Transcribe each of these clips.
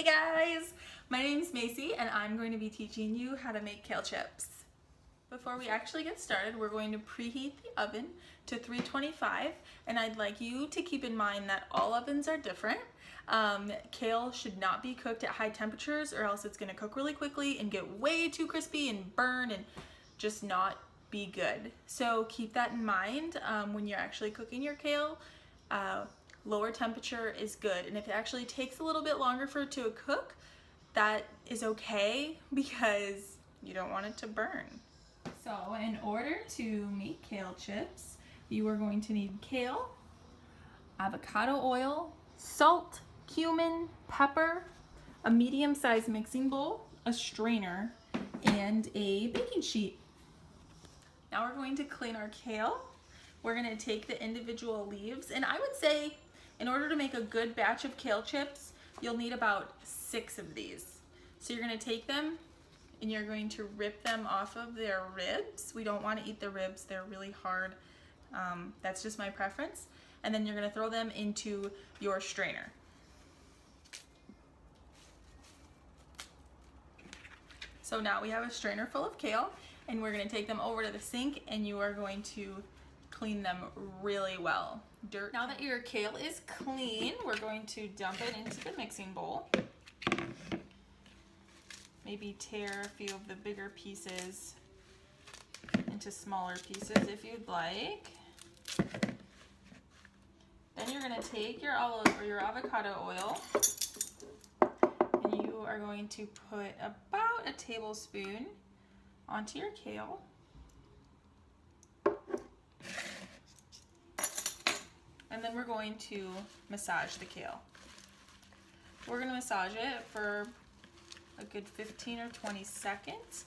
Hey guys, my name's Macy and I'm going to be teaching you how to make kale chips. Before we actually get started, we're going to preheat the oven to 325, and I'd like you to keep in mind that all ovens are different. Kale should not be cooked at high temperatures or else it's going to cook really quickly and get way too crispy and burn and just not be good. So keep that in mind when you're actually cooking your kale. Lower temperature is good, and if it actually takes a little bit longer for it to cook, that is okay because you don't want it to burn. So in order to make kale chips, you are going to need kale, avocado oil, salt, cumin, pepper, a medium-sized mixing bowl, a strainer, and a baking sheet. Now we're going to clean our kale. We're going to take the individual leaves, and I would say in order to make a good batch of kale chips, you'll need about 6 of these. So you're going to take them and you're going to rip them off of their ribs. We don't want to eat the ribs, they're really hard. That's just my preference. And then you're going to throw them into your strainer. So now we have a strainer full of kale, and we're going to take them over to the sink and you are going to clean them really well. Now that your kale is clean, we're going to dump it into the mixing bowl. Maybe tear a few of the bigger pieces into smaller pieces if you'd like. Then you're going to take your olive or your avocado oil, and you are going to put about a tablespoon onto your kale. And then we're going to massage the kale. We're going to massage it for a good 15 or 20 seconds.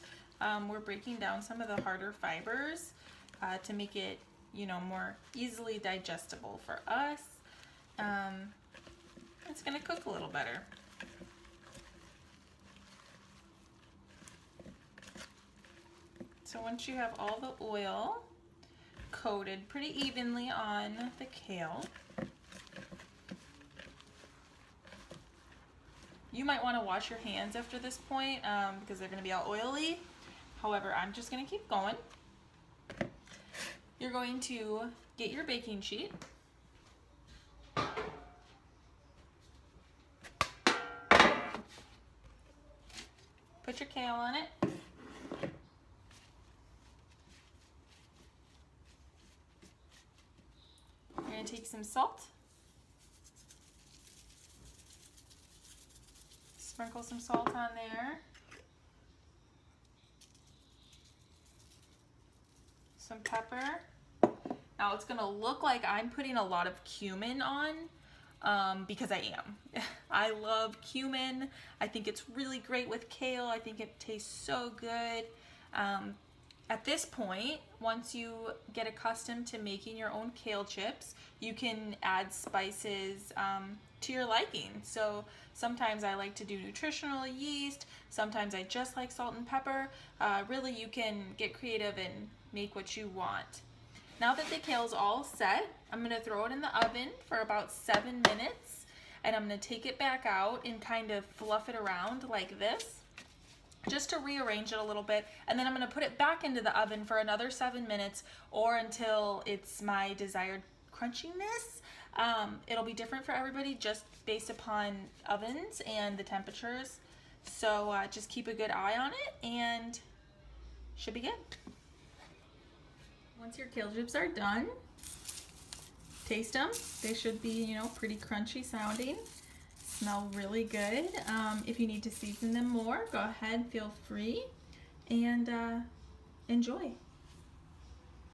We're breaking down some of the harder fibers to make it, more easily digestible for us. It's going to cook a little better. So once you have all the oil coated pretty evenly on the kale, you might want to wash your hands after this point because they're going to be all oily. However, I'm just going to keep going. You're going to get your baking sheet. Put your kale on it. You're going to take some salt. Sprinkle some salt on there. Some pepper. Now it's going to look like I'm putting a lot of cumin on because I am. I love cumin. I think it's really great with kale. I think it tastes so good. At this point, once you get accustomed to making your own kale chips, you can add spices to your liking. So sometimes I like to do nutritional yeast, sometimes I just like salt and pepper. Really, you can get creative and make what you want. Now that the kale's all set, I'm going to throw it in the oven for about 7 minutes, and I'm going to take it back out and kind of fluff it around like this, just to rearrange it a little bit, and then I'm going to put it back into the oven for another 7 minutes or until it's my desired crunchiness. It'll be different for everybody just based upon ovens and the temperatures, so just keep a good eye on it and should be good. Once your kale chips are done, taste them. They should be, pretty crunchy sounding. Smell really good. If you need to season them more, go ahead, feel free, and enjoy.